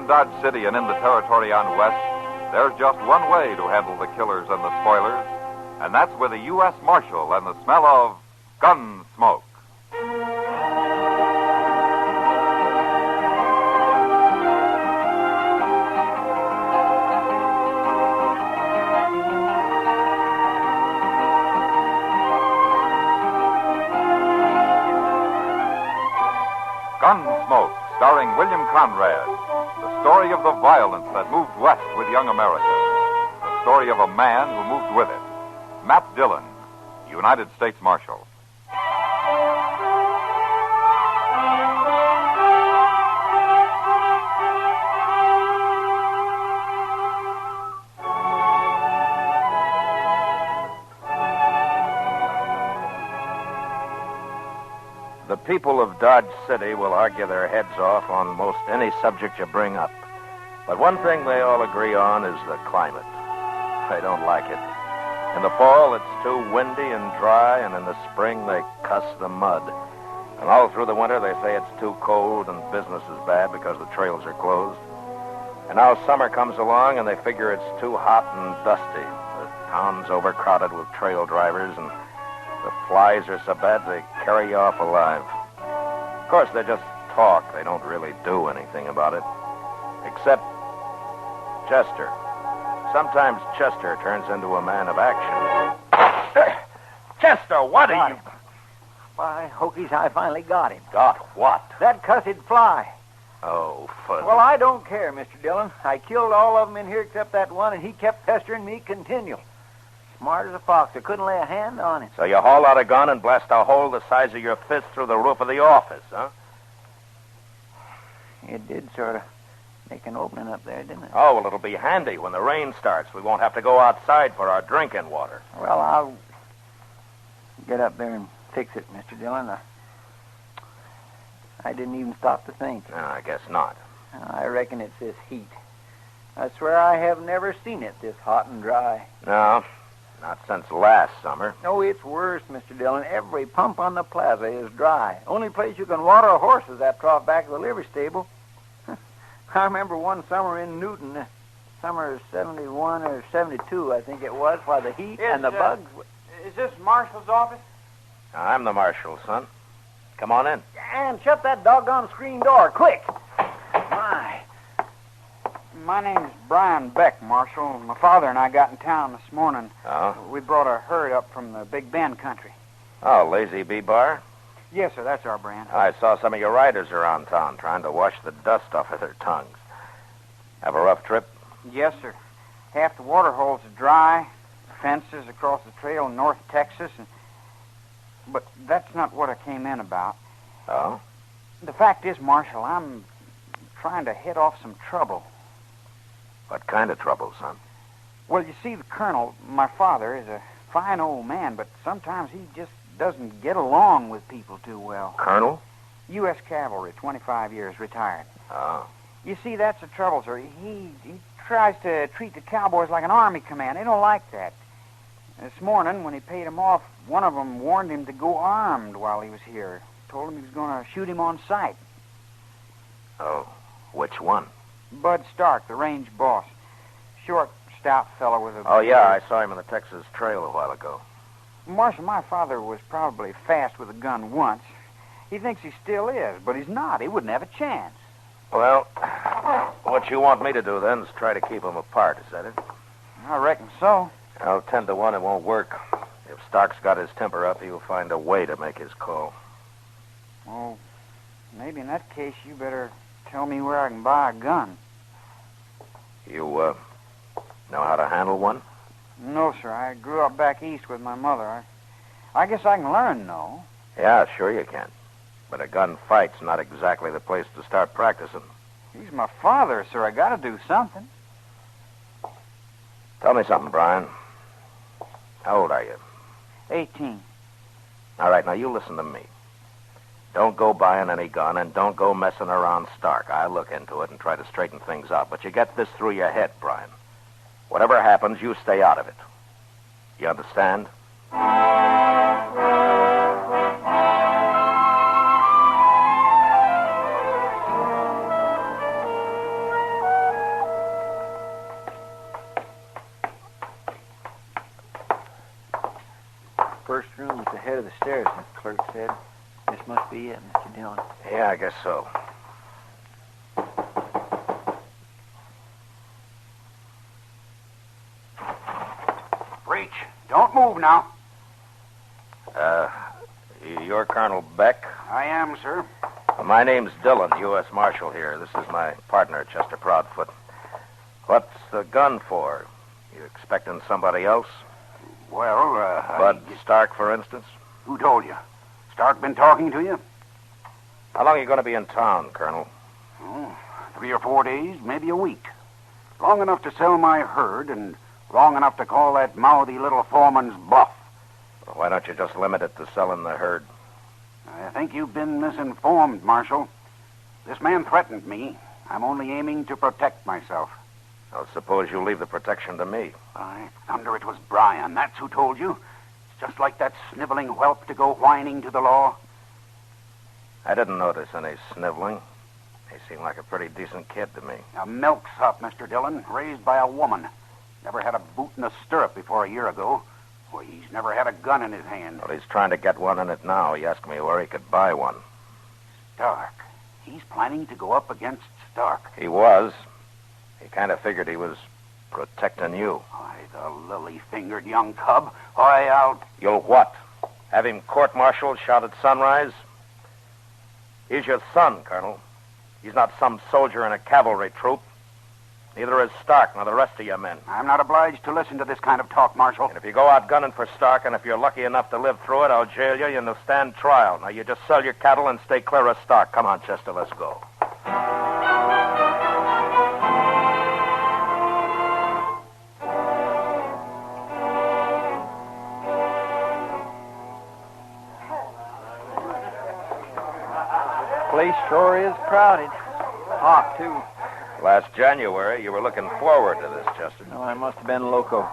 in Dodge City and in the territory on West, there's just one way to handle the killers and the spoilers, and that's with a U.S. Marshal and the smell of Gunsmoke. Gunsmoke, starring William Conrad. The story of the violence that moved west with young America. The story of a man who moved with it. Matt Dillon, United States Marshal. The people of Dodge City will argue their heads off on most any subject you bring up. But one thing they all agree on is the climate. They don't like it. In the fall, it's too windy and dry, and in the spring, they cuss the mud. And all through the winter, they say it's too cold and business is bad because the trails are closed. And now summer comes along, and they figure it's too hot and dusty. The town's overcrowded with trail drivers, and the flies are so bad they carry you off alive. Of course, they just talk. They don't really do anything about it. Except Chester. Sometimes Chester turns into a man of action. Chester, what are you... By hokies, I finally got him. Got what? That cussed fly. Oh, fuzz. Well, I don't care, Mr. Dillon. I killed all of them in here except that one, and he kept pestering me continual. Smart as a fox. I couldn't lay a hand on him. So you haul out a gun and blast a hole the size of your fist through the roof of the office, huh? It did sort of make an opening up there, didn't it? Oh, well, it'll be handy when the rain starts. We won't have to go outside for our drinking water. Well, I'll get up there and fix it, Mr. Dillon. I didn't even stop to think. No, I guess not. I reckon it's this heat. I swear I have never seen it this hot and dry. No, not since last summer. No, it's worse, Mr. Dillon. Every pump on the plaza is dry. Only place you can water a horse is that trough back of the livery stable. I remember one summer in Newton, summer of 71 or 72, I think it was, while the heat and the bugs... Is this Marshal's office? I'm the marshal, son. Come on in. And shut that doggone screen door, quick. My name's Brian Beck, Marshal. My father and I got in town this morning. Oh? We brought a herd up from the Big Bend country. Oh, Lazy B-Bar? Yes, sir, that's our brand. I saw some of your riders around town trying to wash the dust off of their tongues. Have a rough trip? Yes, sir. Half the water holes are dry, fences across the trail in North Texas, but that's not what I came in about. Oh? The fact is, Marshal, I'm trying to head off some trouble. What kind of trouble, son? Well, you see, the colonel, my father, is a fine old man, but sometimes he just doesn't get along with people too well. Colonel? U.S. Cavalry, 25 years, retired. Oh. You see, that's the trouble, sir. He tries to treat the cowboys like an army command. They don't like that. This morning, when he paid them off, one of them warned him to go armed while he was here. Told him he was going to shoot him on sight. Oh, which one? Bud Stark, the range boss. Short, stout fellow with a... Oh, yeah, I saw him in the Texas Trail a while ago. Marshal, my father was probably fast with a gun once. He thinks he still is, but he's not. He wouldn't have a chance. Well, what you want me to do, then, is try to keep them apart, is that it? I reckon so. Well, 10 to 1, it won't work. If Stark's got his temper up, he'll find a way to make his call. Well, maybe in that case, you better tell me where I can buy a gun. You, know how to handle one? No, sir. I grew up back east with my mother. I guess I can learn, though. Yeah, sure you can. But a gunfight's not exactly the place to start practicing. He's my father, sir. I gotta do something. Tell me something, Brian. How old are you? 18. All right, now you listen to me. Don't go buying any gun, and don't go messing around Stark. I'll look into it and try to straighten things out. But you get this through your head, Brian. Whatever happens, you stay out of it. You understand? First room at the head of the stairs, the clerk said. This must be it, Mr. Dillon. Yeah, I guess so. Reach. Don't move now. You're Colonel Beck? I am, sir. My name's Dillon, U.S. Marshal here. This is my partner, Chester Proudfoot. What's the gun for? You expecting somebody else? Well, Bud Stark, for instance? Who told you? Stark been talking to you? How long are you going to be in town, Colonel? 3 or 4 days, maybe a week. Long enough to sell my herd and long enough to call that mouthy little foreman's bluff. Well, why don't you just limit it to selling the herd? I think you've been misinformed, Marshal. This man threatened me. I'm only aiming to protect myself. Well, suppose you leave the protection to me. By thunder, it was Brian. That's who told you. It's just like that sniveling whelp to go whining to the law. I didn't notice any sniveling. He seemed like a pretty decent kid to me. A milksop, Mr. Dillon, raised by a woman. Never had a boot in a stirrup before a year ago. Well, he's never had a gun in his hand. Well, he's trying to get one in it now. He asked me where he could buy one. Stark. He's planning to go up against Stark. He was. He kind of figured he was protecting you. Why, the lily-fingered young cub. Why, I'll... You'll what? Have him court-martialed, shot at sunrise? He's your son, Colonel. He's not some soldier in a cavalry troop. Neither is Stark nor the rest of your men. I'm not obliged to listen to this kind of talk, Marshal. And if you go out gunning for Stark, and if you're lucky enough to live through it, I'll jail you and you'll stand trial. Now, you just sell your cattle and stay clear of Stark. Come on, Chester, let's go. Place sure is crowded. Hot, too. Last January, you were looking forward to this, Chester. No, I must have been loco.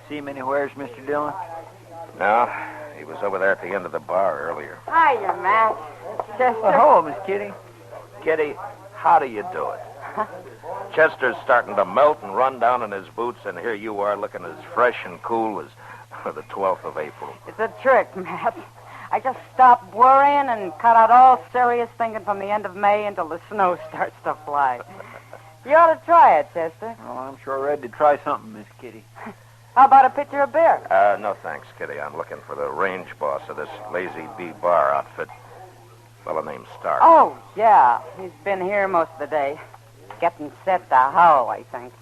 See him anywheres, Mr. Dillon? No, he was over there at the end of the bar earlier. Hiya, Matt. Chester. Oh, hello, Miss Kitty. Kitty, how do you do it? Chester's starting to melt and run down in his boots, and here you are looking as fresh and cool as the 12th of April. It's a trick, Matt. I just stopped worrying and cut out all serious thinking from the end of May until the snow starts to fly. You ought to try it, Chester. Oh, I'm sure ready to try something, Miss Kitty. How about a pitcher of beer? No thanks, Kitty. I'm looking for the range boss of this Lazy Bee bar outfit. Fellow named Stark. Oh, yeah. He's been here most of the day. Getting set to howl, I think.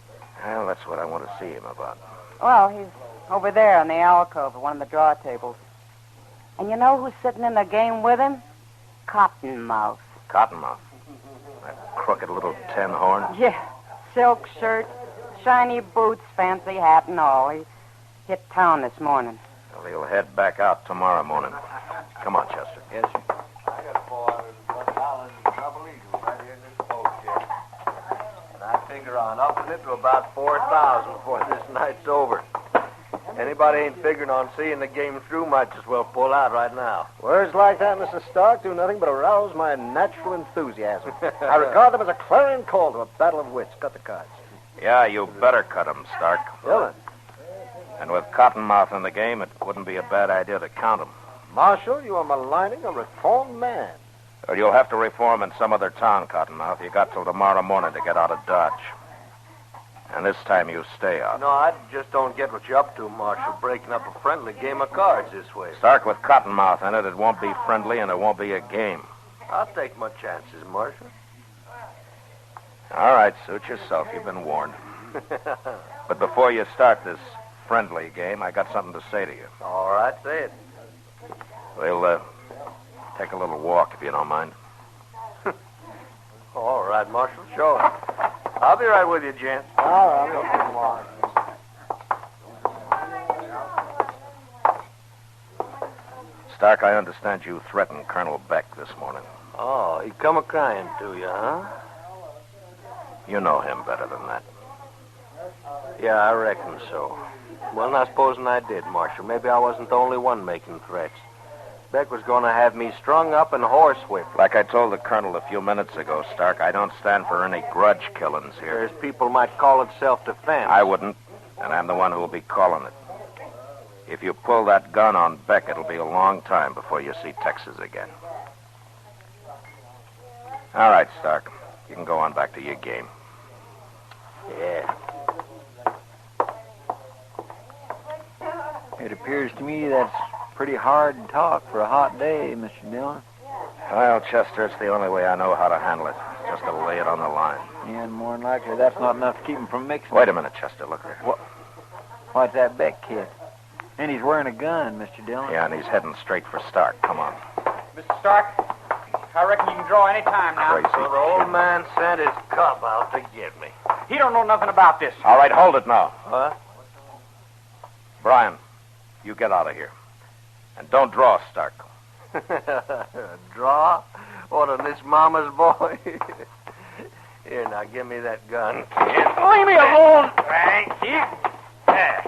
Well, that's what I want to see him about. Well, he's over there in the alcove at one of the draw tables. And you know who's sitting in the game with him? Cottonmouth. Cottonmouth. That crooked little tin horn. Yeah. Silk shirt, shiny boots, fancy hat and all. He hit town this morning. Well, he'll head back out tomorrow morning. Come on, Chester. Yes, sir. I got $401 in double eagles right here in this boat check. And I figure on upping it to about $4,000 before this night's over. Anybody ain't figuring on seeing the game through might as well pull out right now. Words like that, Mr. Stark, do nothing but arouse my natural enthusiasm. I regard them as a clarion call to a battle of wits. Cut the cards. Yeah, you better cut him, Stark. Dillon. And with Cottonmouth in the game, it wouldn't be a bad idea to count him. Marshal, you are maligning a reformed man. Or you'll have to reform in some other town, Cottonmouth. You got till tomorrow morning to get out of Dodge. And this time you stay out. No, I just don't get what you're up to, Marshal, breaking up a friendly game of cards this way. Stark, with Cottonmouth in it, it won't be friendly and it won't be a game. I'll take my chances, Marshal. All right, suit yourself. You've been warned. But before you start this friendly game, I got something to say to you. All right, say it. We'll take a little walk, if you don't mind. All right, Marshal, sure. I'll be right with you, gent. All right, I'll go tomorrow. Stark, I understand you threatened Colonel Beck this morning. Oh, he come a-crying to you, huh? You know him better than that. Yeah, I reckon so. Well, now, supposing I did, Marshal, maybe I wasn't the only one making threats. Beck was going to have me strung up and horsewhipped. Like I told the colonel a few minutes ago, Stark, I don't stand for any grudge killings here. There's people might call it self-defense. I wouldn't, and I'm the one who will be calling it. If you pull that gun on Beck, it'll be a long time before you see Texas again. All right, Stark. You can go on back to your game. Yeah. It appears to me that's pretty hard talk for a hot day, Mr. Dillon. Well, Chester, it's the only way I know how to handle it. Just to lay it on the line. Yeah, and more than likely that's not enough to keep him from mixing. Wait a minute, Chester. Look there. What's that Beck kid? And he's wearing a gun, Mr. Dillon. Yeah, and he's heading straight for Stark. Come on. Mr. Stark, I reckon you can draw any time now. Crazy. So the old man sent his cub out to get me. He don't know nothing about this. All right, hold it now. Huh? Brian, you get out of here. And don't draw, Stark. Draw? What, on this mama's boy? Here, now, give me that gun, kid. Leave me alone. Thank you. Yeah.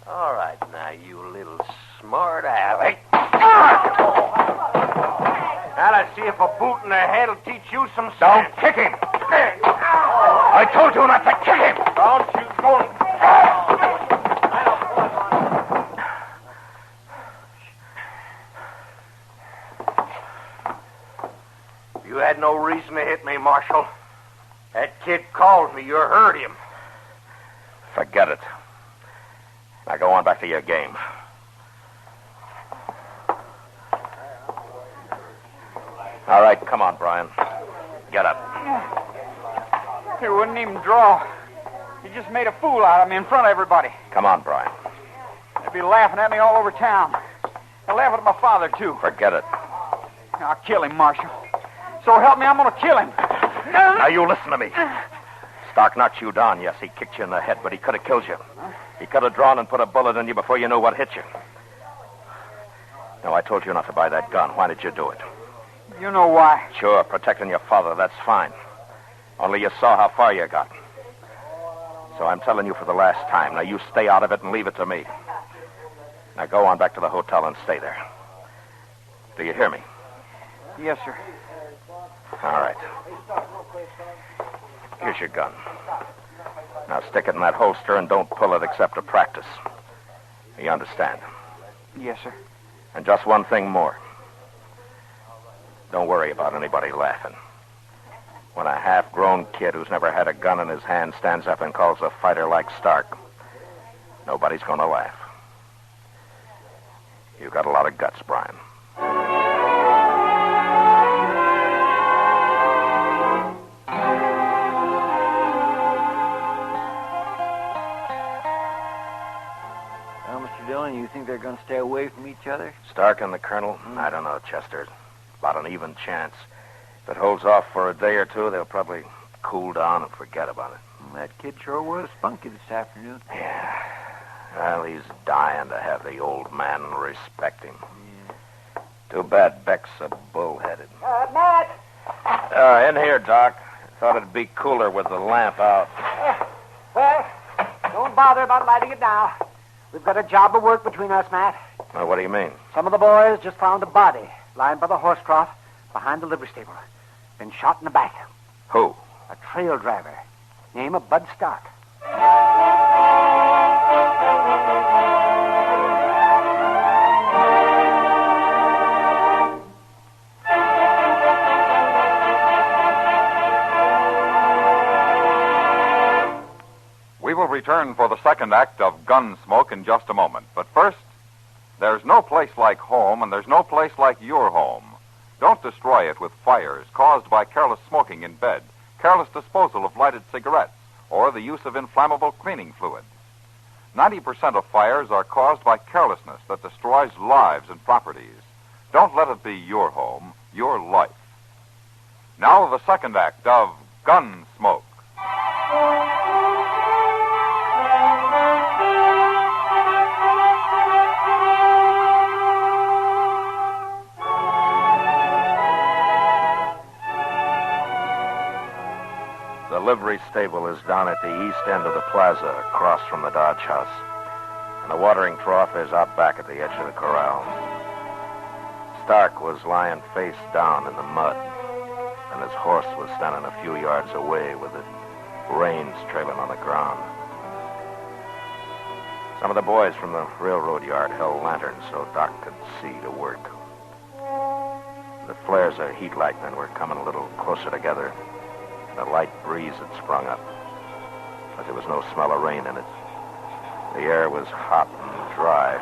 All right, now, you little smart aleck. Now, let's see if a boot in the head will teach you some sense. Don't kick him. I told you not to kick him. Don't you go... You had no reason to hit me, Marshal. That kid called me. You heard him. Forget it. Now go on back to your game. All right, come on, Brian. Get up. He wouldn't even draw. He just made a fool out of me in front of everybody. Come on, Brian. They'll be laughing at me all over town. They're laughing at my father, too. Forget it. I'll kill him, Marshal. So help me, I'm going to kill him. Now you listen to me. Stark knocked you down. Yes, he kicked you in the head, but he could have killed you. He could have drawn and put a bullet in you before you knew what hit you. No, I told you not to buy that gun. Why did you do it? You know why. Sure, protecting your father, that's fine. Only you saw how far you got. So I'm telling you for the last time. Now you stay out of it and leave it to me. Now go on back to the hotel and stay there. Do you hear me? Yes, sir. All right. Here's your gun. Now stick it in that holster and don't pull it except to practice. You understand? Yes, sir. And just one thing more. Don't worry about anybody laughing. When a half-grown kid who's never had a gun in his hand stands up and calls a fighter like Stark, nobody's going to laugh. You got a lot of guts, Brian. Well, Mr. Dillon, you think they're going to stay away from each other? Stark and the Colonel? I don't know, Chester. About an even chance. If it holds off for a day or two, they'll probably cool down and forget about it. Well, that kid sure was spunky this afternoon. Yeah. Well, he's dying to have the old man respect him. Yeah. Too bad Beck's so bullheaded. Matt! In here, Doc. Thought it'd be cooler with the lamp out. Well, don't bother about lighting it now. We've got a job of work between us, Matt. Well, what do you mean? Some of the boys just found a body lying by the horse trough behind the livery stable. Been shot in the back. Who? A trail driver. Name of Bud Stark. We will return for the second act of Gunsmoke in just a moment. But first, there's no place like home, and there's no place like your home. Don't destroy it with fires caused by careless smoking in bed, careless disposal of lighted cigarettes, or the use of inflammable cleaning fluids. 90% of fires are caused by carelessness that destroys lives and properties. Don't let it be your home, your life. Now the second act of Gunsmoke. The livery stable is down at the east end of the plaza, across from the Dodge house. And the watering trough is out back at the edge of the corral. Stark was lying face down in the mud, and his horse was standing a few yards away with the reins trailing on the ground. Some of the boys from the railroad yard held lanterns so Doc could see to work. The flares of heat lightning were coming a little closer together. A light breeze had sprung up, but there was no smell of rain in it. The air was hot and dry.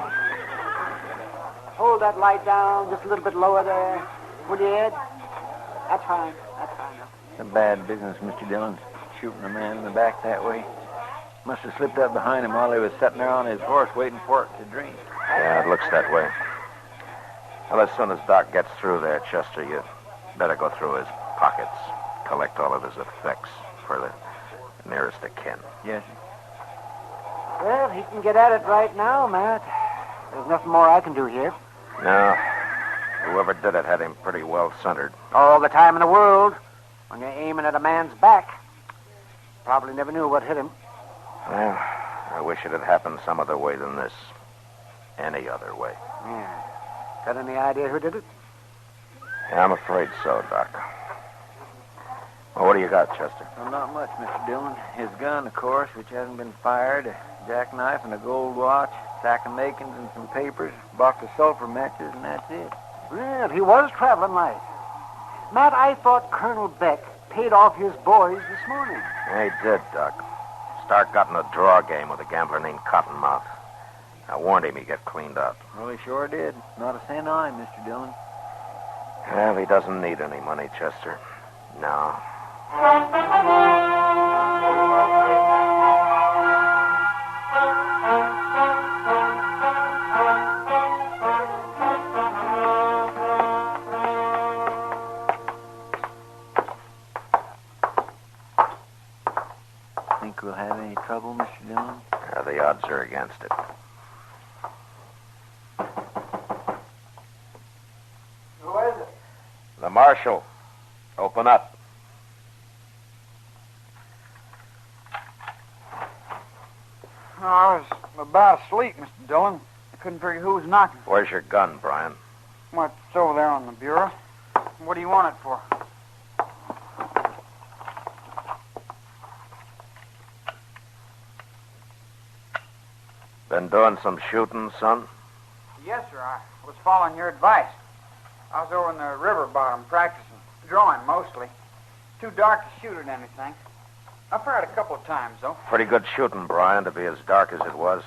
Hold that light down just a little bit lower there. Will you, Ed? That's fine. That's fine. It's a bad business, Mr. Dillon, shooting a man in the back that way. Must have slipped up behind him while he was sitting there on his horse waiting for it to drink. Yeah, it looks that way. Well, as soon as Doc gets through there, Chester, you better go through his pockets, collect all of his effects for the nearest of kin. Yes, sir. Well, he can get at it right now, Matt. There's nothing more I can do here. No, whoever did it had him pretty well centered. All the time in the world. When you're aiming at a man's back. Probably never knew what hit him. Well, I wish it had happened some other way than this. Any other way. Yeah. Got any idea who did it? Yeah, I'm afraid so, Doc. Well, what do you got, Chester? Well, not much, Mr. Dillon. His gun, of course, which hasn't been fired, a jackknife and a gold watch, sack of makings and some papers, box of sulfur matches, and that's it. Well, he was traveling light. Matt, I thought Colonel Beck paid off his boys this morning. Yeah, he did, Doc. Stark got in a draw game with a gambler named Cottonmouth. I warned him he'd get cleaned up. Well, he sure did. Not a cent on him, Mr. Dillon. Well, he doesn't need any money, Chester. No. Think we'll have any trouble, Mr. Dillon? The odds are against it. Who is it? The marshal. Open up. Oh, I was about asleep, Mr. Dillon. I couldn't figure who was knocking. Where's your gun, Brian? Well, it's over there on the bureau. What do you want it for? Been doing some shooting, son? Yes, sir. I was following your advice. I was over in the river bottom practicing. Drawing, mostly. Too dark to shoot at anything. I fired a couple of times, though. Pretty good shooting, Brian, to be as dark as it was.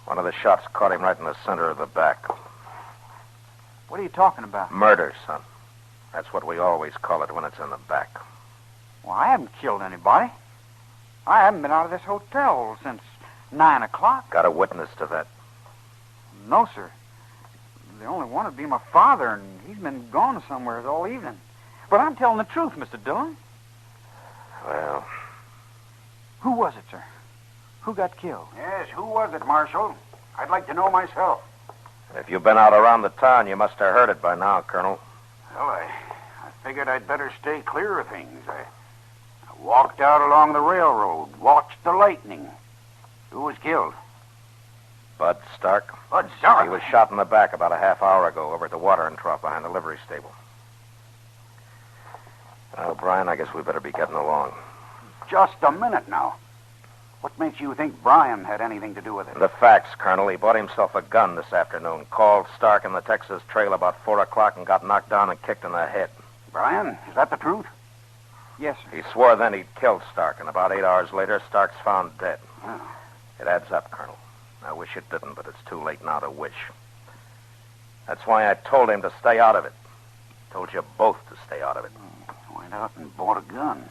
One of the shots caught him right in the center of the back. What are you talking about? Murder, son. That's what we always call it when it's in the back. Well, I haven't killed anybody. I haven't been out of this hotel since 9 o'clock. Got a witness to that? No, sir. The only one would be my father, and he's been gone somewhere all evening. But I'm telling the truth, Mr. Dillon. Well, Who was it, sir? Who got killed? Yes, who was it, Marshal? I'd like to know myself. if you've been out around the town, you must have heard it by now, Colonel. Well, I figured I'd better stay clear of things. I walked out along the railroad, watched the lightning. Who was killed? Bud Stark. Bud Stark? He was shot in the back about a half hour ago over at the watering trough behind the livery stable. Well, Brian, I guess we better be getting along. Just a minute now. What makes you think Brian had anything to do with it? The facts, Colonel. He bought himself a gun this afternoon, called Stark in the Texas Trail about 4 o'clock and got knocked down and kicked in the head. Brian, is that the truth? Yes, sir. He swore then he'd killed Stark, and about 8 hours later, Stark's found dead. Oh. It adds up, Colonel. I wish it didn't, but it's too late now to wish. That's why I told him to stay out of it. Told you both to stay out of it. Went out and bought a gun.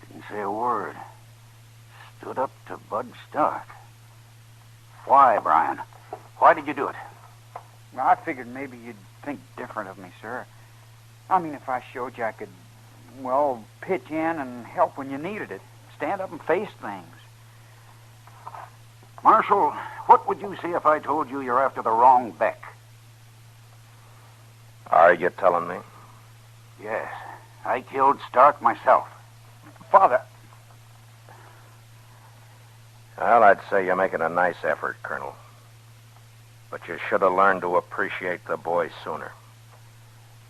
Didn't say a word. Stood up to Bud Stark. Why, Brian? Why did you do it? Well, I figured maybe you'd think different of me, sir. I mean, if I showed you I could, well, pitch in and help when you needed it. Stand up and face things. Marshal, what would you say if I told you you're after the wrong Beck? Are you telling me? Yes. I killed Stark myself. Father. Well, I'd say you're making a nice effort, Colonel. But you should have learned to appreciate the boy sooner.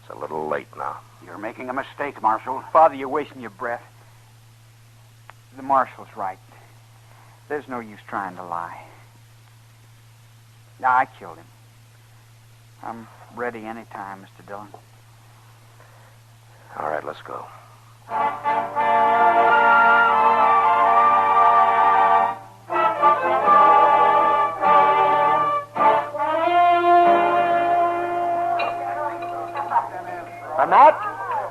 It's a little late now. You're making a mistake, Marshal. Father, you're wasting your breath. The marshal's right. There's no use trying to lie. Yeah, I killed him. I'm ready any time, Mr. Dillon. All right, let's go. Matt,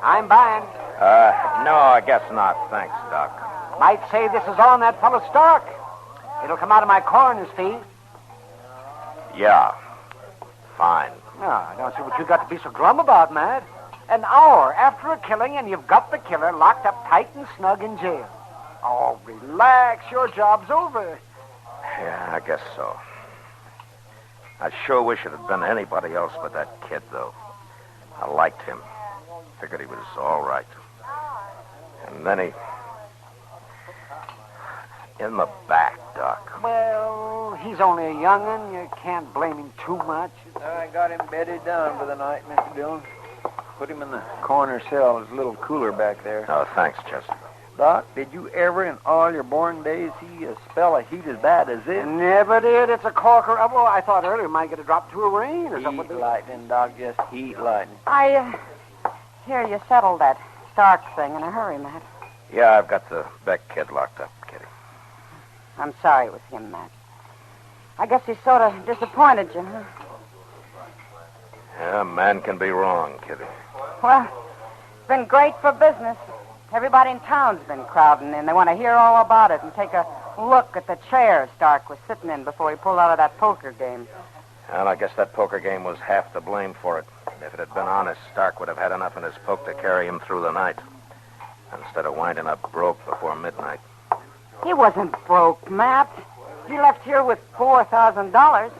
I'm buying. No, I guess not. Thanks, Doc. Might say this is on that fellow Stark. It'll come out of my coroner's fee. Yeah. Fine. No, I don't see what you got to be so glum about, Matt. An hour after a killing, and you've got the killer locked up tight and snug in jail. Oh, relax. Your job's over. Yeah, I guess so. I sure wish it had been anybody else but that kid, though. I liked him. Figured he was all right. And then he... In the back, Doc. Well, he's only a young'un. You can't blame him too much. I got him bedded down for the night, Mr. Dillon. Put him in the corner cell. It's a little cooler back there. Oh, thanks, Chester. Doc, did you ever in all your born days see a spell of heat as bad as this? Never did. It's a corker. Well, I thought earlier it might get a drop to a rain or Heat something. lightning, Doc, just heat lightning. I hear you settled that Stark thing in a hurry, Matt. Yeah, I've got the Beck kid locked up, Kitty. I'm sorry it was him, Matt. I guess he sort of disappointed you, huh? Yeah, a man can be wrong, Kitty. Well, it's been great for business. Everybody in town's been crowding in. They want to hear all about it and take a look at the chair Stark was sitting in before he pulled out of that poker game. And I guess that poker game was half to blame for it. If it had been honest, Stark would have had enough in his poke to carry him through the night, instead of winding up broke before midnight. He wasn't broke, Matt. He left here with $4,000.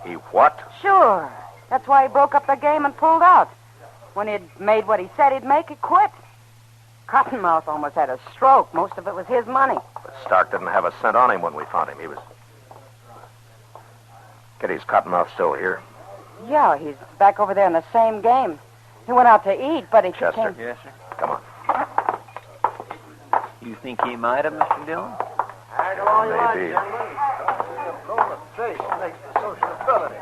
He what? Sure. That's why he broke up the game and pulled out. When he'd made what he said he'd make, he quit. Cottonmouth almost had a stroke. Most of it was his money. But Stark didn't have a cent on him when we found him. He was... Kitty's Cottonmouth still here? Yeah, he's back over there in the same game. He went out to eat, but he Chester. came... Yes, sir. Come on. You think he might have, Mr. Dillon? I go all you like, Maybe. gentlemen. Throwing a face makes the sociability.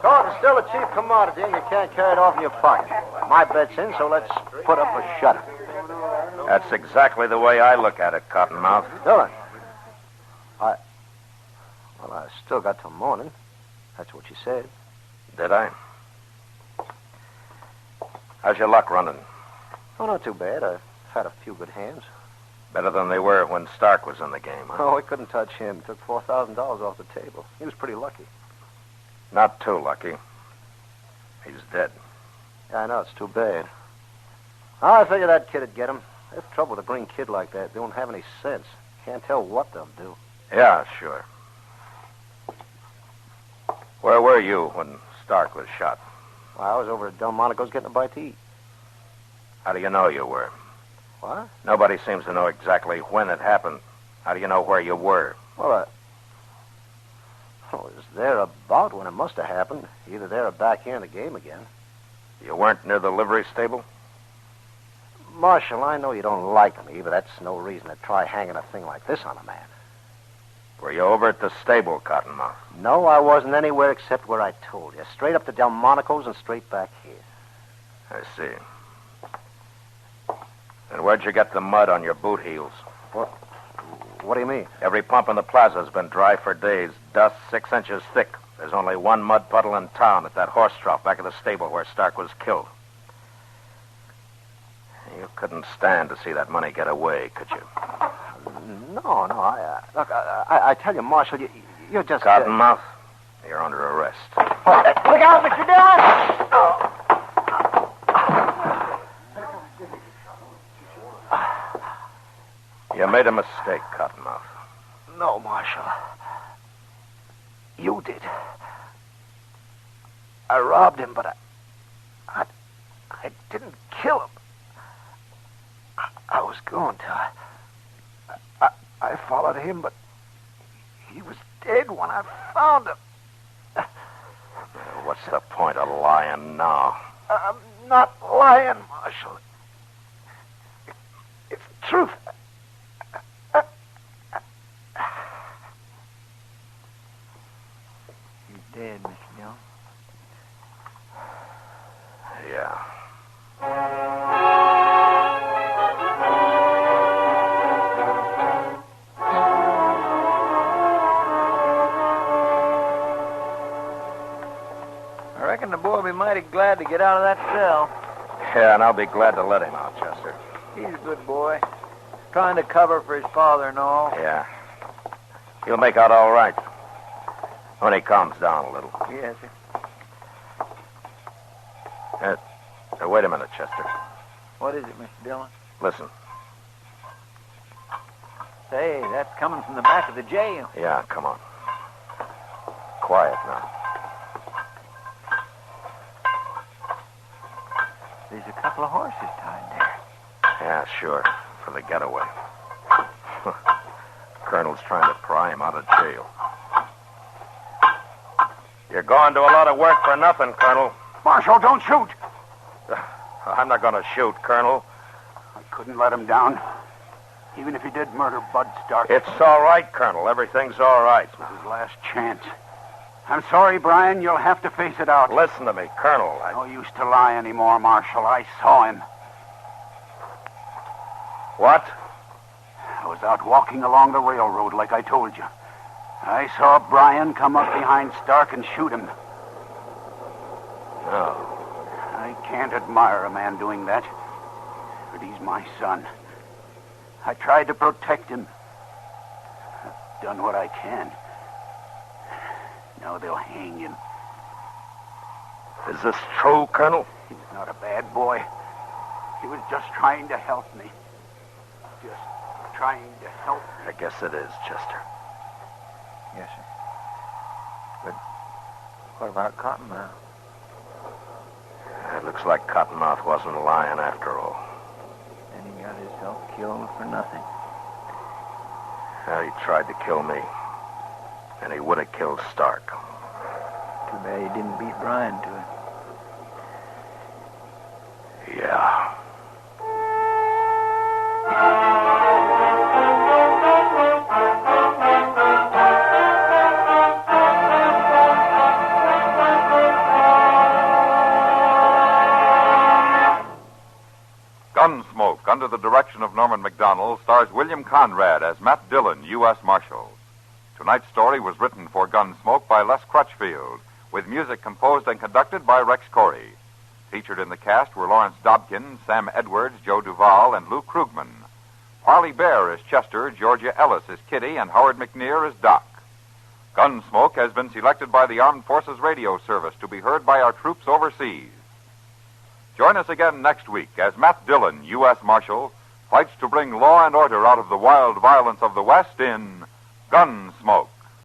Gold is still a cheap commodity, and you can't carry it off in your pocket. My bet's in, so let's put up a shutter. That's exactly the way I look at it, Cottonmouth. Dillon. Well, I still got till morning. That's what you said. Did I? How's your luck running? Oh, not too bad. I've had a few good hands. Better than they were when Stark was in the game, huh? Oh, we couldn't touch him. Took $4,000 off the table. He was pretty lucky. Not too lucky. He's dead. Yeah, I know. It's too bad. I figured that kid would get him. There's trouble with a green kid like that. They don't have any sense. Can't tell what they'll do. Yeah, sure. Where were you when Stark was shot? Well, I was over at Delmonico's getting a bite to eat. How do you know you were? What? Nobody seems to know exactly when it happened. How do you know where you were? Well, I was there about when it must have happened. Either there or back here in the game again. You weren't near the livery stable? Marshal, I know you don't like me, but that's no reason to try hanging a thing like this on a man. Were you over at the stable, Cottonmouth? No, I wasn't anywhere except where I told you. Straight up to Delmonico's and straight back here. I see. And where'd you get the mud on your boot heels? What do you mean? Every pump in the plaza's been dry for days. Dust 6 inches thick. There's only one mud puddle in town at that horse trough back of the stable where Stark was killed. You couldn't stand to see that money get away, could you? No. Look, I tell you, Marshal, you're just... Cottonmouth, you're under arrest. Look out, Mr. Dillon! Oh. You made a mistake, Cottonmouth. No, Marshal. You did. I robbed him, but I didn't kill him. I was going to. I followed him, but he was dead when I found him. What's the point of lying now? I'm not lying, Marshal. It's the truth. dead, Mr. Dillon. Yeah. I reckon the boy will be mighty glad to get out of that cell. Yeah, and I'll be glad to let him out, Chester. He's a good boy. Trying to cover for his father and all. Yeah. He'll make out all right. When he calms down a little. Yes, sir. Wait a minute, Chester. What is it, Mr. Dillon? Listen. Say, that's coming from the back of the jail. Yeah, come on. Quiet now. There's a couple of horses tied there. Yeah, sure. For the getaway. Colonel's trying to pry him out of jail. You're going to a lot of work for nothing, Colonel. Marshal, don't shoot. I'm not going to shoot, Colonel. I couldn't let him down. Even if he did murder Bud Stark. It's all right, Colonel. Everything's all right. It was his last chance. I'm sorry, Brian. You'll have to face it out. Listen to me, Colonel. No use to lie anymore, Marshal. I saw him. What? I was out walking along the railroad like I told you. I saw Brian come up behind Stark and shoot him. Oh. I can't admire a man doing that. But he's my son. I tried to protect him. I've done what I can. Now they'll hang him. Is this true, Colonel? He's not a bad boy. He was just trying to help me. Just trying to help me. I guess it is, Chester. Yes, sir. But what about Cottonmouth? It looks like Cottonmouth wasn't lying after all. And he got himself killed for nothing. Well, he tried to kill me. And he would have killed Stark. Too bad he didn't beat Brian to it. Yeah. Gunsmoke, under the direction of Norman Macdonnell, stars William Conrad as Matt Dillon, U.S. Marshal. Tonight's story was written for Gunsmoke by Les Crutchfield, with music composed and conducted by Rex Corey. Featured in the cast were Lawrence Dobkin, Sam Edwards, Joe Duvall, and Lou Krugman. Parley Bear is Chester, Georgia Ellis is Kitty, and Howard McNear is Doc. Gunsmoke has been selected by the Armed Forces Radio Service to be heard by our troops overseas. Join us again next week as Matt Dillon, U.S. Marshal, fights to bring law and order out of the wild violence of the West in Gunsmoke.